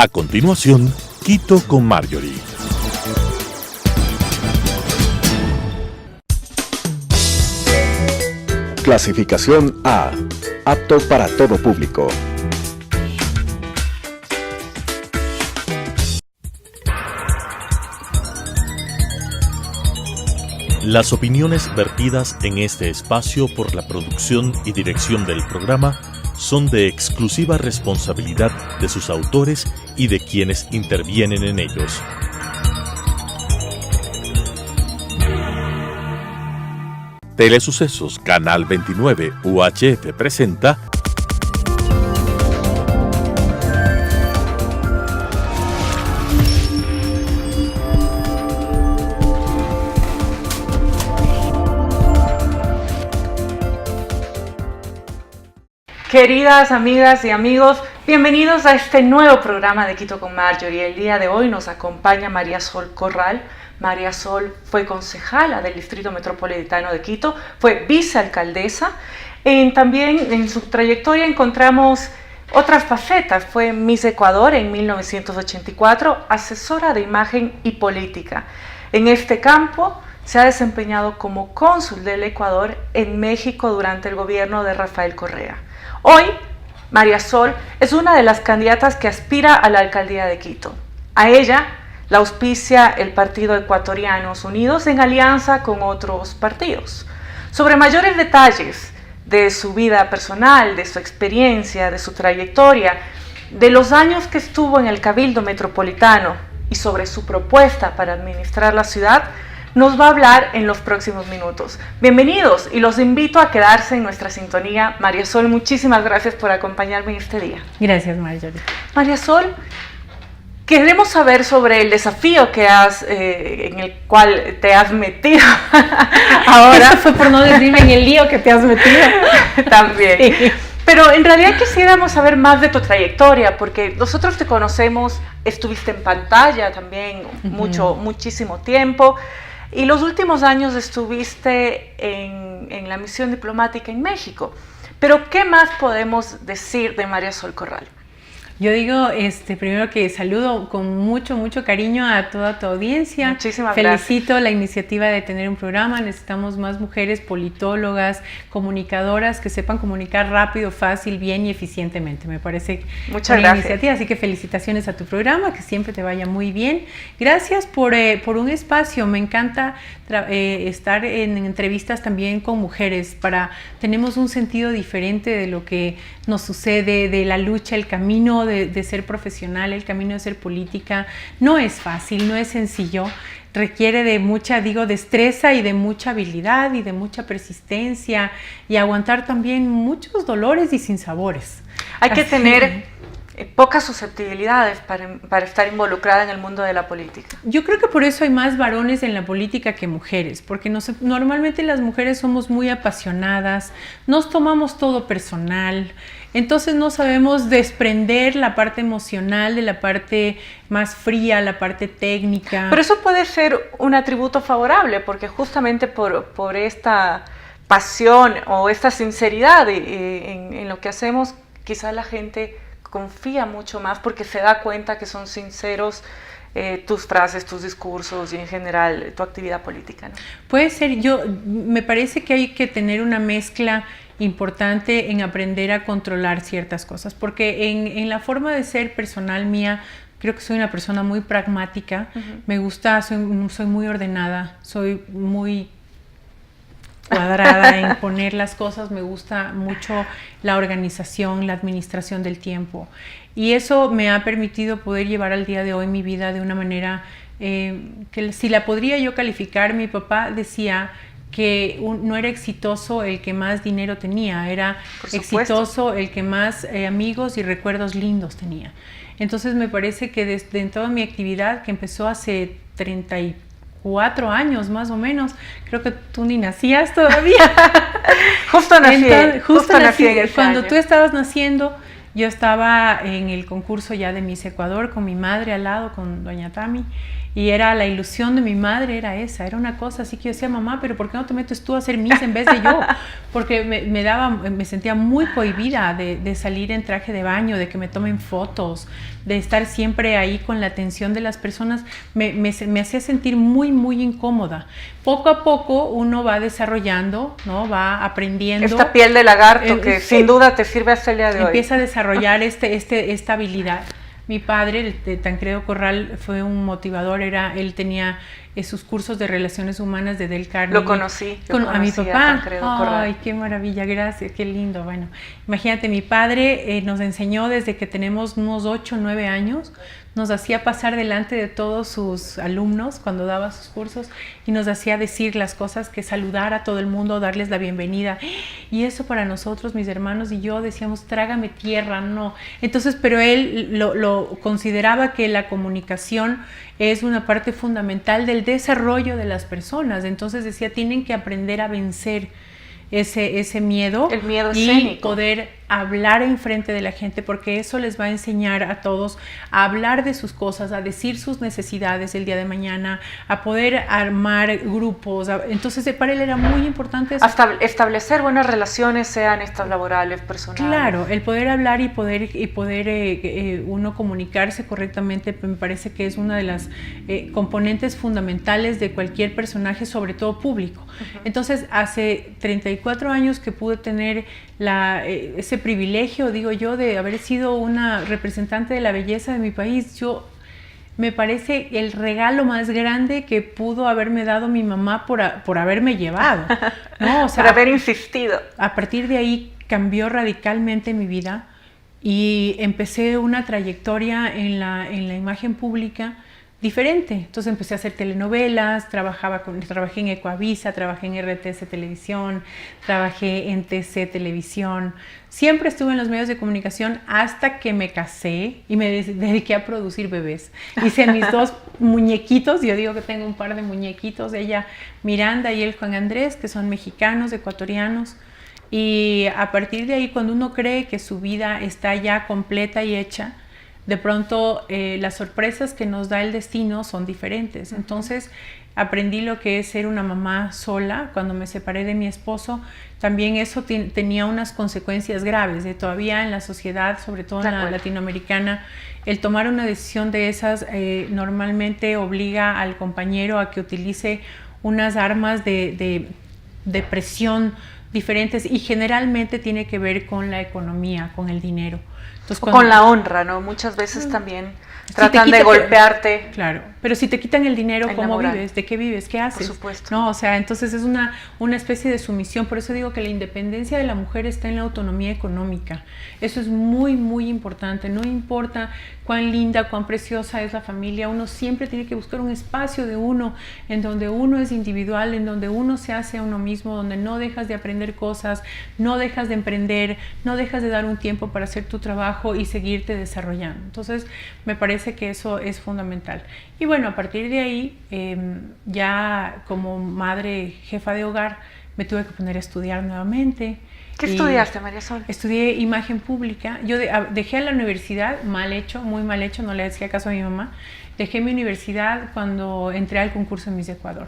A continuación, Quito con Marjorie. Clasificación A. Apto para todo público. Las opiniones vertidas en este espacio por la producción y dirección del programa son de exclusiva responsabilidad de sus autores y de quienes intervienen en ellos. Telesucesos Canal 29 UHF presenta Queridas amigas y amigos, bienvenidos a este nuevo programa de Quito con Marjorie. El día de hoy nos acompaña María Sol Corral. María Sol fue concejala del Distrito Metropolitano de Quito, fue vicealcaldesa. También en su trayectoria encontramos otras facetas. Fue Miss Ecuador en 1984, asesora de imagen y política. En este campo se ha desempeñado como cónsul del Ecuador en México durante el gobierno de Rafael Correa. Hoy, María Sol es una de las candidatas que aspira a la alcaldía de Quito. A ella la auspicia el Partido Ecuatorianos Unidos en alianza con otros partidos. Sobre mayores detalles de su vida personal, de su experiencia, de su trayectoria, de los años que estuvo en el Cabildo Metropolitano y sobre su propuesta para administrar la ciudad, nos va a hablar en los próximos minutos. Bienvenidos y los invito a quedarse en nuestra sintonía. María Sol, muchísimas gracias por acompañarme en este día. Gracias, Marjorie. María Sol, queremos saber sobre el desafío que en el cual te has metido ahora. Eso fue por no decirme en el lío que te has metido. También. Sí. Pero en realidad quisiéramos saber más de tu trayectoria, porque nosotros te conocemos, estuviste en pantalla también muchísimo tiempo. Y los últimos años estuviste en la misión diplomática en México. Pero, ¿qué más podemos decir de María Sol Corral? Yo digo, primero que saludo con mucho cariño a toda tu audiencia. Muchísimas Felicito gracias. La iniciativa de tener un programa. Necesitamos más mujeres politólogas, comunicadoras que sepan comunicar rápido, fácil, bien y eficientemente. Me parece Muchas una gracias. iniciativa. Así que felicitaciones a tu programa, que siempre te vaya muy bien. Gracias por un espacio. Me encanta estar en entrevistas también con mujeres. Tenemos un sentido diferente de lo que nos sucede, de la lucha, el camino de ser profesional, el camino de ser política. No es fácil, no es sencillo, requiere de mucha, destreza y de mucha habilidad y de mucha persistencia y aguantar también muchos dolores y sinsabores. Hay que tener pocas susceptibilidades para estar involucrada en el mundo de la política. Yo creo que por eso hay más varones en la política que mujeres, porque normalmente las mujeres somos muy apasionadas, nos tomamos todo personal, entonces no sabemos desprender la parte emocional de la parte más fría, la parte técnica. Pero eso puede ser un atributo favorable, porque justamente por esta pasión o esta sinceridad en lo que hacemos, quizá la gente confía mucho más porque se da cuenta que son sinceros tus frases, tus discursos y en general tu actividad política, ¿no? Puede ser. Me parece que hay que tener una mezcla importante en aprender a controlar ciertas cosas, porque en la forma de ser personal mía, creo que soy una persona muy pragmática. Me gusta, soy muy ordenada, soy muy cuadrada en poner las cosas, me gusta mucho la organización, la administración del tiempo, y eso me ha permitido poder llevar al día de hoy mi vida de una manera que si la podría yo calificar, mi papá decía que no era exitoso el que más dinero tenía, era exitoso el que más amigos y recuerdos lindos tenía. Entonces me parece que desde en toda mi actividad, que empezó hace 34 años más o menos, creo que tú ni nacías todavía. Justo nací en ese cuando año. Tú estabas naciendo, Yo estaba en el concurso ya de Miss Ecuador con mi madre al lado, con doña Tami, y era la ilusión de mi madre, era esa, era una cosa así que yo decía, mamá, pero ¿por qué no te metes tú a ser Miss en vez de yo? Porque me sentía muy cohibida de salir en traje de baño, de que me tomen fotos, de estar siempre ahí con la atención de las personas, me hacía sentir muy, muy incómoda. Poco a poco uno va desarrollando, ¿no? Va aprendiendo. Esta piel de lagarto que sin duda te sirve hasta el día de hoy. Empieza a desarrollar esta habilidad. Mi padre, el Tancredo Corral, fue un motivador, él tenía sus cursos de relaciones humanas de Del Carnegie. Lo conocí a mi papá. Tancredo Corral. Ay, qué maravilla, gracias, qué lindo. Bueno, imagínate, mi padre nos enseñó desde que tenemos unos 8 o 9 años, nos hacía pasar delante de todos sus alumnos cuando daba sus cursos y nos hacía decir las cosas, que saludar a todo el mundo, darles la bienvenida. Y eso para nosotros, mis hermanos y yo, decíamos, trágame tierra, no. Entonces, pero él lo consideraba que la comunicación es una parte fundamental del desarrollo de las personas. Entonces decía, tienen que aprender a vencer ese miedo, el miedo y escénico. poder hablar en frente de la gente, porque eso les va a enseñar a todos a hablar de sus cosas, a decir sus necesidades el día de mañana, a poder armar grupos. Entonces para él era muy importante eso. Hasta establecer buenas relaciones, sean estas laborales, personales. Claro, el poder hablar y poder uno comunicarse correctamente me parece que es una de las componentes fundamentales de cualquier personaje, sobre todo público. Entonces hace 34 años que pude tener ese privilegio, digo yo, de haber sido una representante de la belleza de mi país. Me parece el regalo más grande que pudo haberme dado mi mamá por haberme llevado, ¿no? O sea, por haber insistido. A partir de ahí cambió radicalmente mi vida y empecé una trayectoria en la imagen pública diferente. Entonces empecé a hacer telenovelas, trabajé en Ecoavisa, trabajé en RTS Televisión, trabajé en TC Televisión. Siempre estuve en los medios de comunicación hasta que me casé y me dediqué a producir bebés. Hice mis 2 muñequitos, yo digo que tengo un par de muñequitos, ella Miranda y él Juan Andrés, que son mexicanos, ecuatorianos. Y a partir de ahí, cuando uno cree que su vida está ya completa y hecha, de pronto las sorpresas que nos da el destino son diferentes. Entonces aprendí lo que es ser una mamá sola. Cuando me separé de mi esposo, también eso tenía unas consecuencias graves. Todavía en la sociedad, sobre todo en la latinoamericana, el tomar una decisión de esas normalmente obliga al compañero a que utilice unas armas de presión diferentes, y generalmente tiene que ver con la economía, con el dinero. Entonces, con la honra, ¿no? Muchas veces también tratan de golpearte. Claro, pero si te quitan el dinero, ¿cómo moral. vives? ¿De qué vives? ¿Qué haces? Por supuesto. No, o sea, entonces es una especie de sumisión. Por eso digo que la independencia de la mujer está en la autonomía económica. Eso es muy, muy importante. No importa cuán linda, cuán preciosa es la familia, uno siempre tiene que buscar un espacio de uno, en donde uno es individual, en donde uno se hace a uno mismo, donde no dejas de aprender cosas, no dejas de emprender, no dejas de dar un tiempo para hacer tu trabajo y seguirte desarrollando. Entonces, me parece que eso es fundamental. Y bueno, a partir de ahí, ya como madre jefa de hogar, me tuve que poner a estudiar nuevamente. ¿Qué estudiaste, María Sol? Estudié imagen pública. Yo dejé la universidad, mal hecho, muy mal hecho, no le hacía caso a mi mamá. Dejé mi universidad cuando entré al concurso de Miss Ecuador.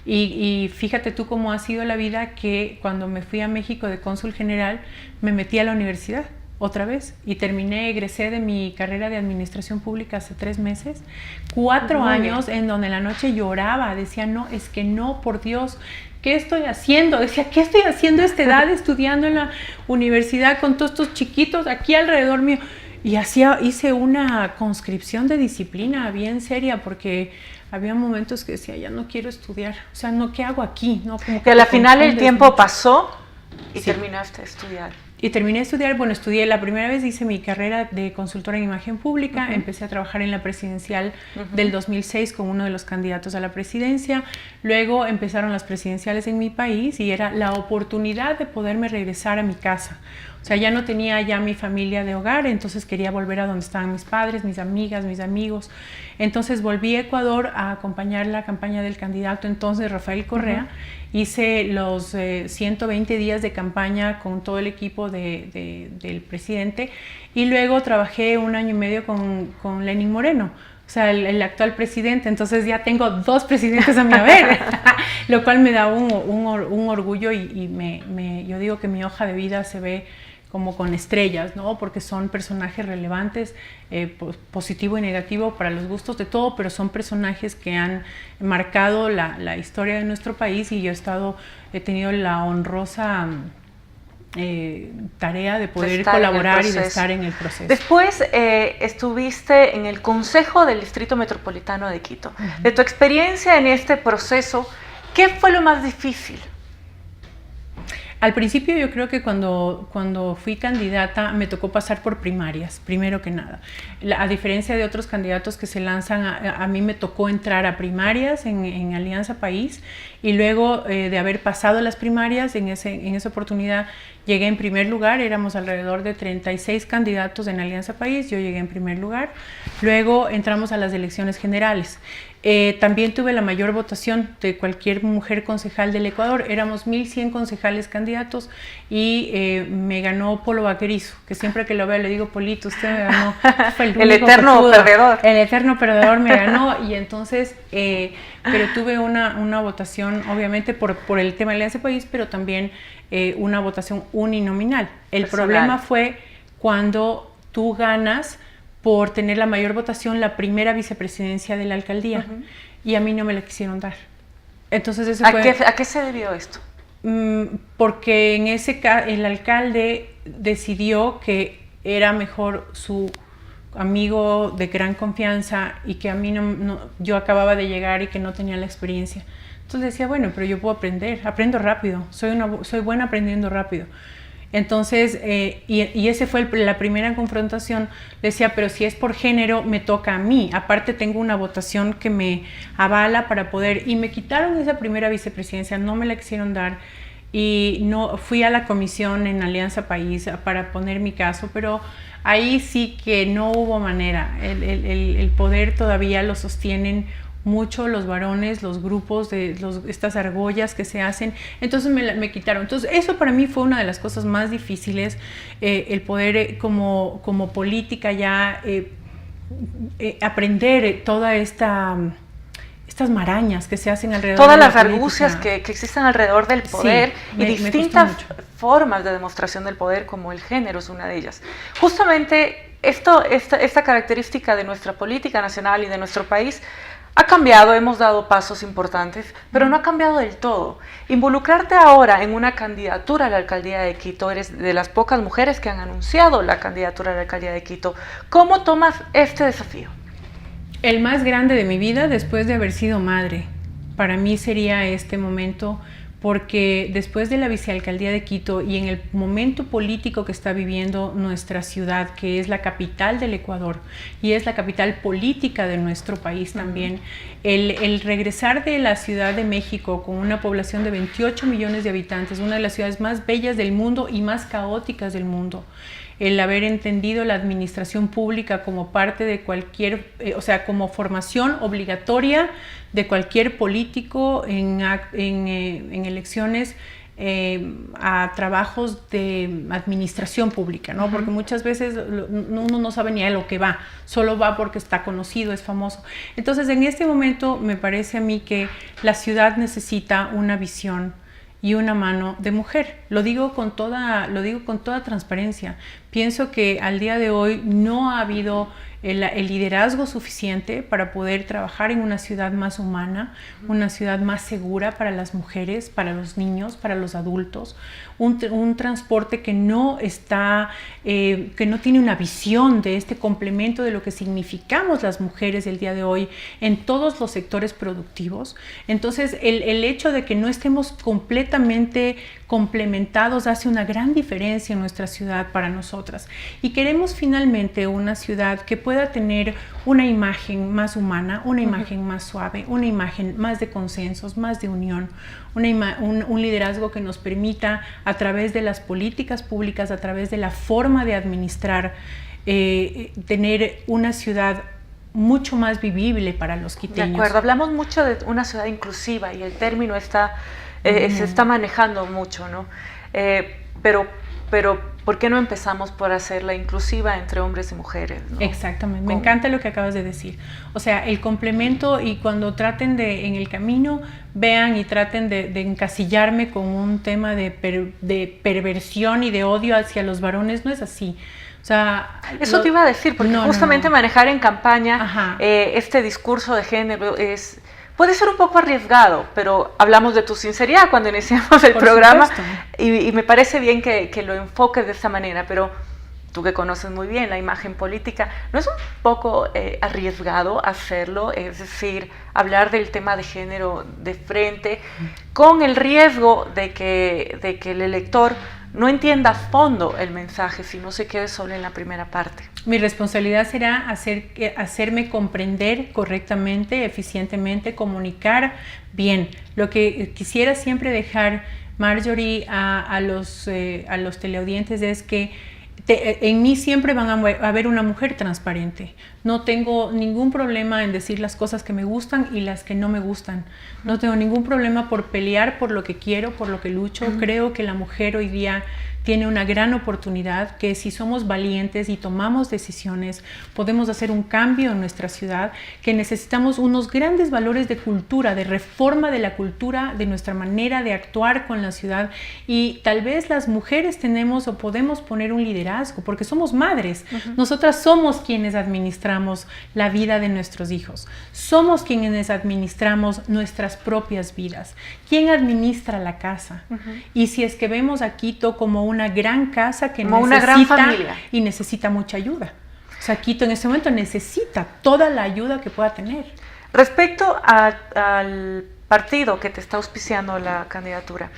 Y fíjate tú cómo ha sido la vida, que cuando me fui a México de cónsul general, me metí a la universidad otra vez y egresé de mi carrera de administración pública hace 3 meses, 4 años en donde en la noche lloraba, decía, no, es que no, por Dios, ¿qué estoy haciendo? Decía, ¿qué estoy haciendo a esta edad estudiando en la universidad con todos estos chiquitos aquí alrededor mío? Y hice una conscripción de disciplina bien seria, porque había momentos que decía, ya no quiero estudiar, o sea, no, ¿qué hago aquí? No, como que a la final el tiempo mucho. Pasó y Sí. terminaste de estudiar. Y terminé de estudiar, bueno, estudié la primera vez, hice mi carrera de consultora en imagen pública, empecé a trabajar en la presidencial del 2006 con uno de los candidatos a la presidencia, luego empezaron las presidenciales en mi país y era la oportunidad de poderme regresar a mi casa. O O sea, ya no tenía ya mi familia de hogar, entonces quería volver a donde estaban mis padres, mis amigas, mis amigos. Entonces volví a Ecuador a acompañar la campaña del candidato entonces Rafael Correa. Hice los 120 días de campaña con todo el equipo del presidente y luego trabajé 1 año y medio con Lenín Moreno, o sea, el actual presidente. Entonces ya tengo 2 presidentes a mi haber, lo cual me da un orgullo y yo digo que mi hoja de vida se ve como con estrellas, ¿no? Porque son personajes relevantes, positivo y negativo para los gustos de todo, pero son personajes que han marcado la historia de nuestro país y yo he tenido la honrosa tarea de poder colaborar y de estar en el proceso. Después estuviste en el Consejo del Distrito Metropolitano de Quito. De tu experiencia en este proceso, ¿qué fue lo más difícil? Al principio yo creo que cuando fui candidata me tocó pasar por primarias, primero que nada. A diferencia de otros candidatos que se lanzan, a mí me tocó entrar a primarias en Alianza País y luego de haber pasado las primarias, en esa oportunidad llegué en primer lugar, éramos alrededor de 36 candidatos en Alianza País, yo llegué en primer lugar, luego entramos a las elecciones generales. También tuve la mayor votación de cualquier mujer concejal del Ecuador, éramos 1.100 concejales candidatos y me ganó Polo Vaquerizo, que siempre que lo veo le digo, Polito, usted me ganó, fue el eterno perdedor. El eterno perdedor me ganó y entonces, pero tuve una votación obviamente por el tema de Alianza País, pero también una votación uninominal. El problema fue cuando tú ganas por tener la mayor votación la primera vicepresidencia de la alcaldía y a mí no me la quisieron dar. Entonces eso ¿A qué se debió esto? Porque el alcalde decidió que era mejor su amigo de gran confianza y que a mí yo acababa de llegar y que no tenía la experiencia. Entonces decía, bueno, pero yo puedo aprendo rápido, soy buena aprendiendo rápido. Entonces, y esa fue la primera confrontación. Decía, pero si es por género, me toca a mí. Aparte tengo una votación que me avala para poder... Y me quitaron esa primera vicepresidencia, no me la quisieron dar. Y no fui a la comisión en Alianza País para poner mi caso, pero ahí sí que no hubo manera. El poder todavía lo sostienen mucho los varones, los grupos, estas argollas que se hacen, entonces me quitaron. Entonces eso para mí fue una de las cosas más difíciles, el poder como política ya aprender toda estas marañas que se hacen alrededor todas de la las argucias que existen alrededor del poder, sí, y distintas formas de demostración del poder, como el género es una de ellas. Justamente esta característica de nuestra política nacional y de nuestro país ha cambiado, hemos dado pasos importantes, pero no ha cambiado del todo. Involucrarte ahora en una candidatura a la alcaldía de Quito, eres de las pocas mujeres que han anunciado la candidatura a la alcaldía de Quito. ¿Cómo tomas este desafío? El más grande de mi vida después de haber sido madre. Para mí sería este momento, porque después de la vicealcaldía de Quito y en el momento político que está viviendo nuestra ciudad, que es la capital del Ecuador y es la capital política de nuestro país también, el regresar de la Ciudad de México con una población de 28 millones de habitantes, una de las ciudades más bellas del mundo y más caóticas del mundo, el haber entendido la administración pública como parte de cualquier, o sea, como formación obligatoria de cualquier político en elecciones a trabajos de administración pública, ¿no? Porque muchas veces uno no sabe ni a lo que va, solo va porque está conocido, es famoso. Entonces, en este momento me parece a mí que la ciudad necesita una visión y una mano de mujer. Lo digo con toda transparencia. Pienso que al día de hoy no ha habido el liderazgo suficiente para poder trabajar en una ciudad más humana, una ciudad más segura para las mujeres, para los niños, para los adultos, un transporte que no tiene una visión de este complemento de lo que significamos las mujeres del día de hoy en todos los sectores productivos. Entonces, el hecho de que no estemos completamente complementados hace una gran diferencia en nuestra ciudad para nosotros. nosotras. Y queremos finalmente una ciudad que pueda tener una imagen más humana, una imagen más suave, una imagen más de consensos, más de unión, un liderazgo que nos permita, a través de las políticas públicas, a través de la forma de administrar, tener una ciudad mucho más vivible para los quiteños. De acuerdo, hablamos mucho de una ciudad inclusiva y el término se está manejando mucho, ¿no? Pero ¿por qué no empezamos por hacerla inclusiva entre hombres y mujeres, ¿no? Exactamente, me encanta lo que acabas de decir. O sea, el complemento, y cuando traten en el camino, vean y traten de encasillarme con un tema de perversión y de odio hacia los varones, no es así. O sea, eso te iba a decir, porque justamente manejar en campaña este discurso de género puede ser un poco arriesgado, pero hablamos de tu sinceridad cuando iniciamos el programa y me parece bien que lo enfoques de esta manera, pero tú que conoces muy bien la imagen política, ¿no es un poco arriesgado hacerlo? Es decir, hablar del tema de género de frente, con el riesgo de que el elector no entienda a fondo el mensaje, si no se quede solo en la primera parte. Mi responsabilidad será hacerme comprender correctamente, eficientemente, comunicar bien. Lo que quisiera siempre dejar, Marjorie, a los teleaudientes es que en mí siempre van a ver una mujer transparente. No tengo ningún problema en decir las cosas que me gustan y las que no me gustan. No tengo ningún problema por pelear por lo que quiero, por lo que lucho. Creo que la mujer hoy día tiene una gran oportunidad, que si somos valientes y tomamos decisiones, podemos hacer un cambio en nuestra ciudad, que necesitamos unos grandes valores de cultura, de reforma de la cultura, de nuestra manera de actuar con la ciudad, y tal vez las mujeres tenemos o podemos poner un liderazgo, porque somos madres. Nosotras somos quienes administramos la vida de nuestros hijos, somos quienes administramos nuestras propias vidas. ¿Quién administra la casa? Y si es que vemos a Quito como una gran casa que como necesita, una gran familia, y necesita mucha ayuda. O sea, Quito en este momento necesita toda la ayuda que pueda tener. Respecto al partido que te está auspiciando la candidatura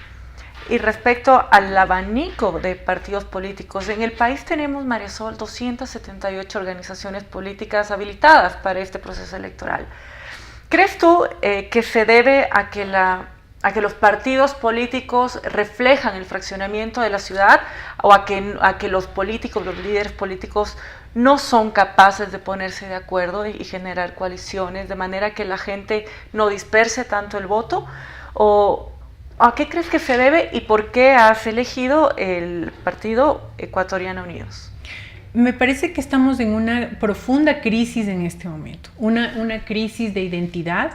y respecto al abanico de partidos políticos, en el país tenemos, María Sol, 278 organizaciones políticas habilitadas para este proceso electoral. ¿Crees tú que se debe a que los partidos políticos reflejan el fraccionamiento de la ciudad, o a que los políticos, los líderes políticos no son capaces de ponerse de acuerdo y generar coaliciones de manera que la gente no disperse tanto el voto? ¿O a qué crees que se debe y por qué has elegido el Partido Ecuatoriana Unidos? Me parece que estamos en una profunda crisis en este momento, una crisis de identidad,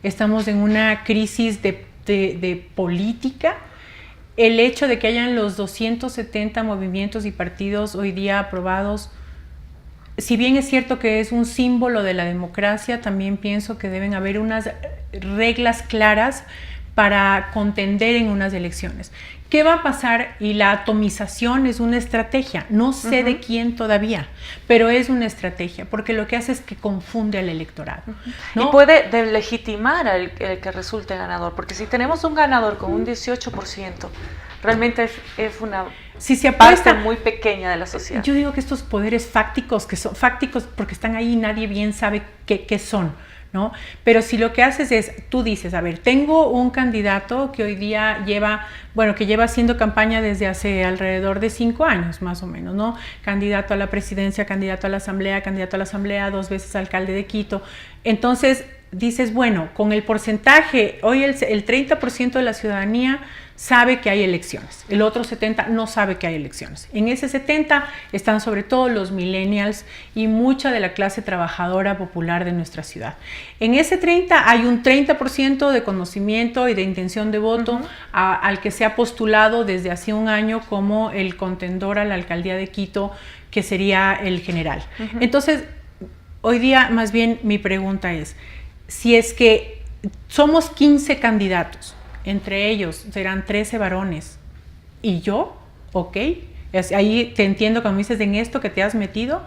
estamos en una crisis de política. El hecho de que hayan los 270 movimientos y partidos hoy día aprobados, si bien es cierto que es un símbolo de la democracia, también pienso que deben haber unas reglas claras para contender en unas elecciones. ¿Qué va a pasar? Y la atomización es una estrategia, no sé de quién todavía, pero es una estrategia, porque lo que hace es que confunde al electorado, ¿no? Y puede delegitimar al que resulte ganador, porque si tenemos un ganador con un 18%, realmente es una parte muy pequeña de la sociedad. Yo digo que estos poderes fácticos, que son fácticos porque están ahí y nadie bien sabe qué son, ¿no? Pero si lo que haces es, tú dices, a ver, tengo un candidato que hoy día lleva haciendo campaña desde hace alrededor de 5 años, más o menos, ¿no? Candidato a la presidencia, candidato a la asamblea, 2 veces alcalde de Quito. Entonces dices, bueno, con el porcentaje, hoy el 30% de la ciudadanía sabe que hay elecciones, el otro 70% no sabe que hay elecciones. En ese 70% están sobre todo los millennials y mucha de la clase trabajadora popular de nuestra ciudad. En ese 30% hay un 30% de conocimiento y de intención de voto al que se ha postulado desde hace un año como el contendor a la alcaldía de Quito, que sería el general. Entonces, hoy día más bien mi pregunta es, si es que somos 15 candidatos, entre ellos serán 13 varones y yo, ok, Ahí te entiendo cuando me dices en esto que te has metido,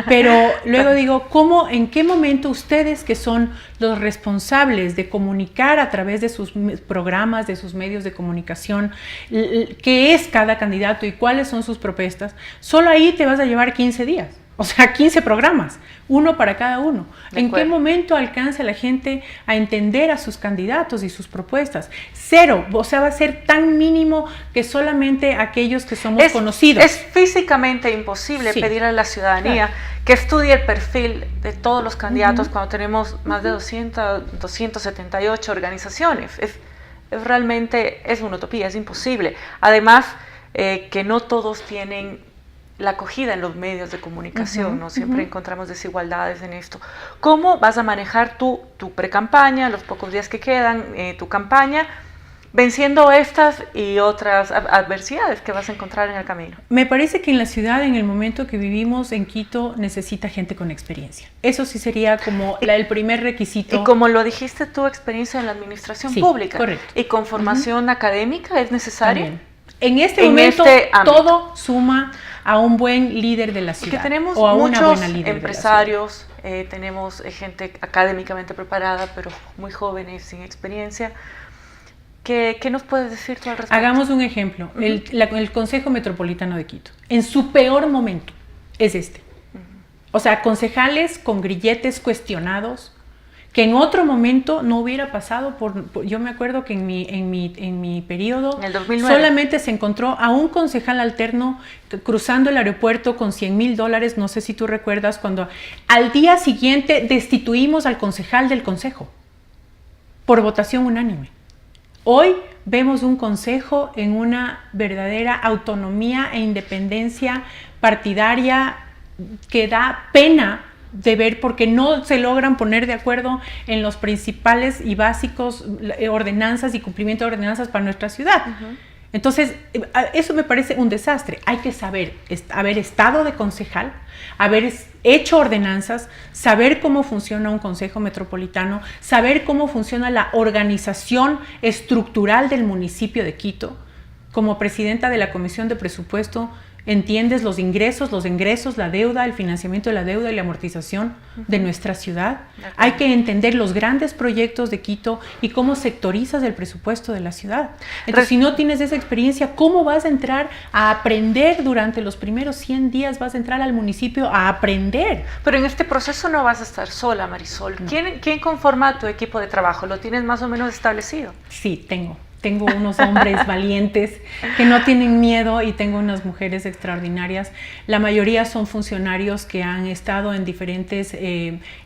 pero luego digo, ¿en qué momento ustedes, que son los responsables de comunicar a través de sus programas, de sus medios de comunicación, qué es cada candidato y cuáles son sus propuestas, solo ahí te vas a llevar 15 días? O sea, 15 programas, uno para cada uno. ¿En qué momento alcanza la gente a entender a sus candidatos y sus propuestas? Cero, o sea, va a ser tan mínimo que solamente aquellos que somos conocidos. Es físicamente imposible pedir a la ciudadanía que estudie el perfil de todos los candidatos cuando tenemos más de 278 organizaciones. Realmente es una utopía, es imposible. Además, que no todos tienen la acogida en los medios de comunicación, ¿no? Siempre encontramos desigualdades en esto. ¿Cómo vas a manejar tu pre-campaña, los pocos días que quedan, tu campaña, venciendo estas y otras adversidades que vas a encontrar en el camino? Me parece que en la ciudad, en el momento que vivimos en Quito, necesita gente con experiencia. Eso sí sería como el primer requisito. Y como lo dijiste, tu experiencia en la administración pública. Correcto. Y con formación académica es necesaria. También. En este momento todo suma a un buen líder de la ciudad. Que tenemos o a muchos una buena líder empresarios, tenemos gente académicamente preparada, pero muy jóvenes, sin experiencia. ¿Qué nos puedes decir tú al respecto? Hagamos un ejemplo. El Consejo Metropolitano de Quito, en su peor momento, es este. O sea, concejales con grilletes cuestionados, que en otro momento no hubiera pasado yo me acuerdo que en mi periodo en el 2009. Solamente se encontró a un concejal alterno cruzando el aeropuerto con $100,000, no sé si tú recuerdas, cuando al día siguiente destituimos al concejal del consejo por votación unánime. Hoy vemos un consejo en una verdadera autonomía e independencia partidaria que da pena de ver, porque no se logran poner de acuerdo en los principales y básicos ordenanzas y cumplimiento de ordenanzas para nuestra ciudad. Entonces, eso me parece un desastre. Hay que saber, haber estado de concejal, haber hecho ordenanzas, saber cómo funciona un consejo metropolitano, saber cómo funciona la organización estructural del municipio de Quito. Como presidenta de la Comisión de Presupuesto, entiendes los ingresos, la deuda, el financiamiento de la deuda y la amortización de nuestra ciudad. Hay que entender los grandes proyectos de Quito y cómo sectorizas el presupuesto de la ciudad. Entonces, si no tienes esa experiencia, ¿cómo vas a entrar a aprender durante los primeros 100 días? Vas a entrar al municipio a aprender. Pero en este proceso no vas a estar sola, Marisol. No. ¿Quién conforma tu equipo de trabajo? ¿Lo tienes más o menos establecido? Sí, tengo unos hombres valientes que no tienen miedo y tengo unas mujeres extraordinarias. La mayoría son funcionarios que han estado en diferentes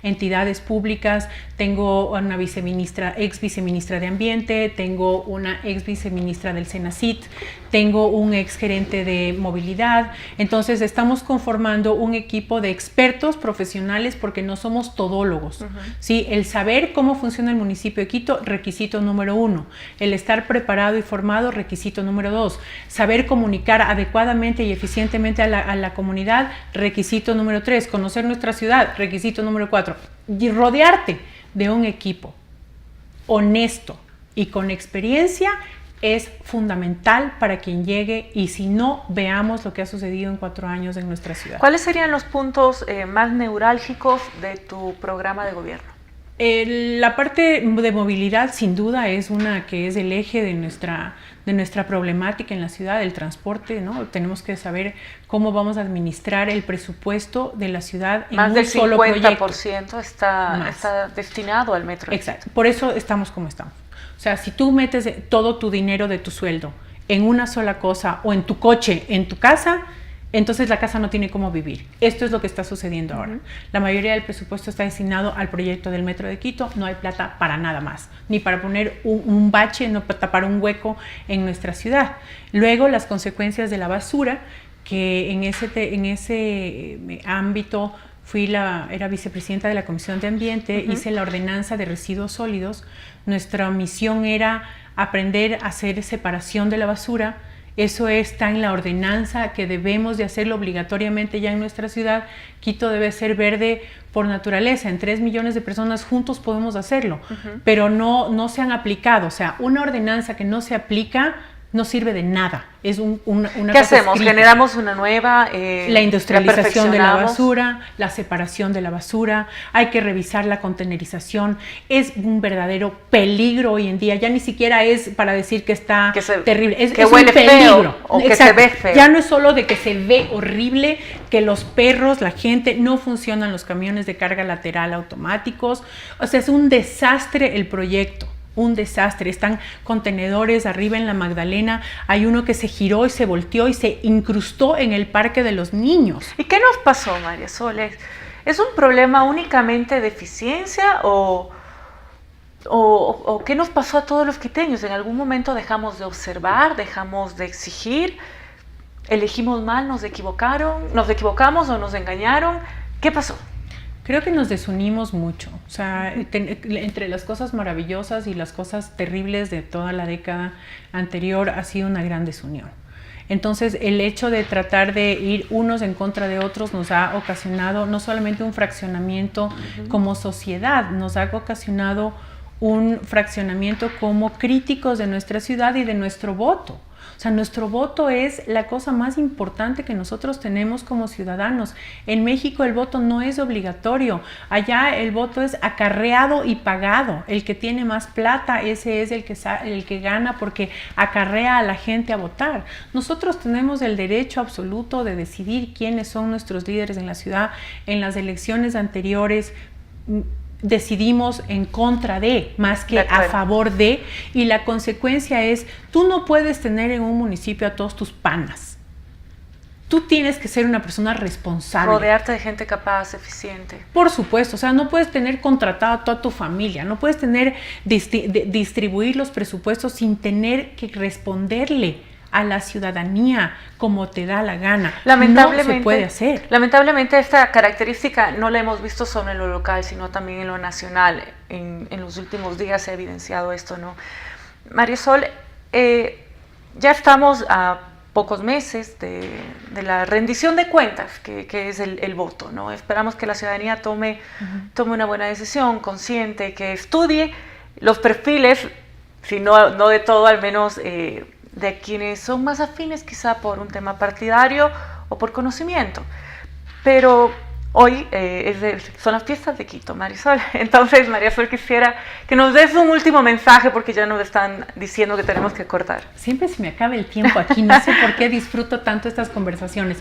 entidades públicas. Tengo una ex viceministra de Ambiente, tengo una ex viceministra del Senacit, tengo un ex gerente de movilidad. Entonces estamos conformando un equipo de expertos profesionales porque no somos todólogos. ¿Sí? El saber cómo funciona el municipio de Quito, requisito número 1. El estar preparado y formado, requisito número 2. Saber comunicar adecuadamente y eficientemente a la comunidad, requisito número 3. Conocer nuestra ciudad, requisito número 4. Y rodearte de un equipo honesto y con experiencia es fundamental para quien llegue, y si no, veamos lo que ha sucedido en 4 años en nuestra ciudad. ¿Cuáles serían los puntos más neurálgicos de tu programa de gobierno? La parte de movilidad sin duda es una que es el eje de nuestra problemática en la ciudad, el transporte, ¿no? Tenemos que saber cómo vamos a administrar el presupuesto de la ciudad en un solo proyecto. Más del 50% está destinado al metro. Exacto, por eso estamos como estamos. O sea, si tú metes todo tu dinero de tu sueldo en una sola cosa, o en tu coche, en tu casa, entonces la casa no tiene cómo vivir. Esto es lo que está sucediendo ahora. La mayoría del presupuesto está destinado al proyecto del Metro de Quito. No hay plata para nada más, ni para poner un bache, no para tapar un hueco en nuestra ciudad. Luego, las consecuencias de la basura, que en ese ámbito era vicepresidenta de la Comisión de Ambiente, hice la ordenanza de residuos sólidos. Nuestra misión era aprender a hacer separación de la basura. Eso está en la ordenanza, que debemos de hacerlo obligatoriamente ya en nuestra ciudad. Quito debe ser verde por naturaleza. En 3 millones de personas juntos podemos hacerlo, pero no se han aplicado. O sea, una ordenanza que no se aplica no sirve de nada. Es una ¿Qué hacemos? Generamos una nueva... la industrialización de la basura, la separación de la basura, hay que revisar la contenerización. Es un verdadero peligro hoy en día. Ya ni siquiera es para decir que está terrible. Es huele un peligro. Feo, o que se ve feo. Ya no es solo de que se ve horrible, que los perros, la gente, no funcionan los camiones de carga lateral automáticos. O sea, es un desastre el proyecto. Un desastre, están contenedores arriba en la Magdalena, hay uno que se giró y se volteó y se incrustó en el parque de los niños. ¿Y qué nos pasó, María Sol? ¿Es un problema únicamente de eficiencia o qué nos pasó a todos los quiteños? ¿En algún momento dejamos de observar, dejamos de exigir, elegimos mal, nos equivocamos o nos engañaron? ¿Qué pasó? Creo que nos desunimos mucho, o sea, entre las cosas maravillosas y las cosas terribles de toda la década anterior ha sido una gran desunión. Entonces, el hecho de tratar de ir unos en contra de otros nos ha ocasionado no solamente un fraccionamiento como sociedad, nos ha ocasionado un fraccionamiento como críticos de nuestra ciudad y de nuestro voto. O sea, nuestro voto es la cosa más importante que nosotros tenemos como ciudadanos. En México el voto no es obligatorio. Allá el voto es acarreado y pagado. El que tiene más plata, ese es el que gana porque acarrea a la gente a votar. Nosotros tenemos el derecho absoluto de decidir quiénes son nuestros líderes en la ciudad. En las elecciones anteriores decidimos en contra de, más que a favor de, y la consecuencia es, tú no puedes tener en un municipio a todos tus panas. Tú tienes que ser una persona responsable. Rodearte de gente capaz, eficiente. Por supuesto, o sea, no puedes tener contratado a toda tu familia, no puedes distribuir los presupuestos sin tener que responderle a la ciudadanía como te da la gana. Lamentablemente, no se puede hacer. Lamentablemente esta característica no la hemos visto solo en lo local, sino también en lo nacional. En los últimos días se ha evidenciado esto, ¿no? María Sol, ya estamos a pocos meses de la rendición de cuentas, que es el voto, ¿no? Esperamos que la ciudadanía tome una buena decisión, consciente, que estudie los perfiles, si no de todo, al menos de quienes son más afines quizá por un tema partidario o por conocimiento. Pero hoy son las fiestas de Quito, María Sol. Entonces, María Sol, quisiera que nos des un último mensaje porque ya nos están diciendo que tenemos que cortar. Siempre se me acaba el tiempo aquí, no sé por qué disfruto tanto estas conversaciones.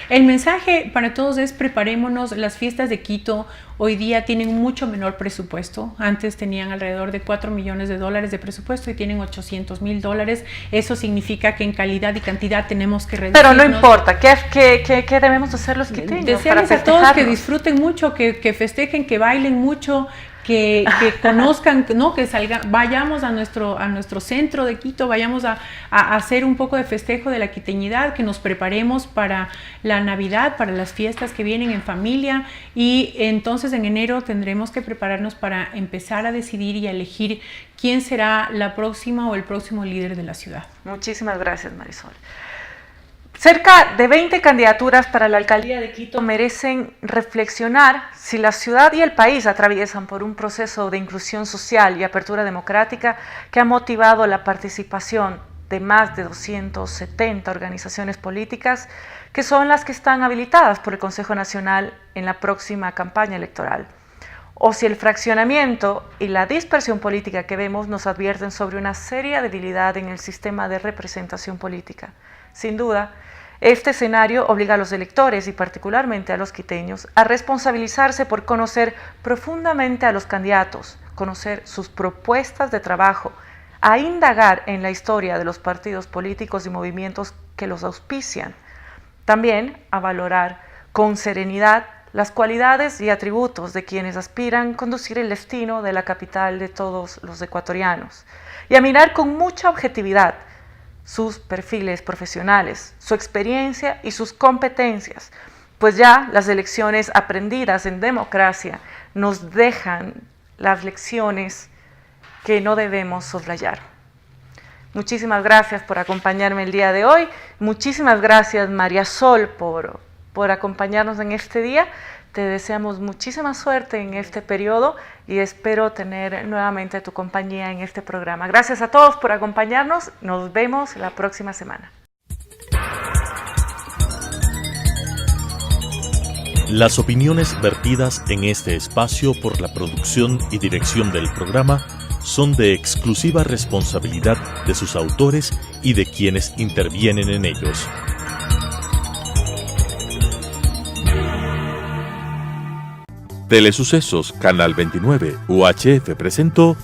El mensaje para todos es preparémonos. Las fiestas de Quito hoy día tienen mucho menor presupuesto. Antes tenían alrededor de $4 millones de presupuesto y tienen $800,000. Eso significa que en calidad y cantidad tenemos que reducirnos. Pero no importa, ¿qué debemos hacer los quiteños? Desearles a todos que disfruten mucho, que festejen, que bailen mucho, que conozcan, ¿no? Que vayamos a nuestro centro de Quito, vayamos a hacer un poco de festejo de la quiteñidad, que nos preparemos para la Navidad, para las fiestas que vienen en familia, y entonces en enero tendremos que prepararnos para empezar a decidir y a elegir quién será la próxima o el próximo líder de la ciudad. Muchísimas gracias, Marisol. Cerca de 20 candidaturas para la alcaldía de Quito merecen reflexionar si la ciudad y el país atraviesan por un proceso de inclusión social y apertura democrática que ha motivado la participación de más de 270 organizaciones políticas, que son las que están habilitadas por el Consejo Nacional en la próxima campaña electoral. O si el fraccionamiento y la dispersión política que vemos nos advierten sobre una seria debilidad en el sistema de representación política. Sin duda, este escenario obliga a los electores y particularmente a los quiteños a responsabilizarse por conocer profundamente a los candidatos, conocer sus propuestas de trabajo, a indagar en la historia de los partidos políticos y movimientos que los auspician. También a valorar con serenidad las cualidades y atributos de quienes aspiran a conducir el destino de la capital de todos los ecuatorianos. Y a mirar con mucha objetividad sus perfiles profesionales, su experiencia y sus competencias, pues ya las elecciones aprendidas en democracia nos dejan las lecciones que no debemos soslayar. Muchísimas gracias por acompañarme el día de hoy. Muchísimas gracias, María Sol, por acompañarnos en este día. Te deseamos muchísima suerte en este periodo y espero tener nuevamente tu compañía en este programa. Gracias a todos por acompañarnos. Nos vemos la próxima semana. Las opiniones vertidas en este espacio por la producción y dirección del programa son de exclusiva responsabilidad de sus autores y de quienes intervienen en ellos. Telesucesos, Canal 29, UHF presentó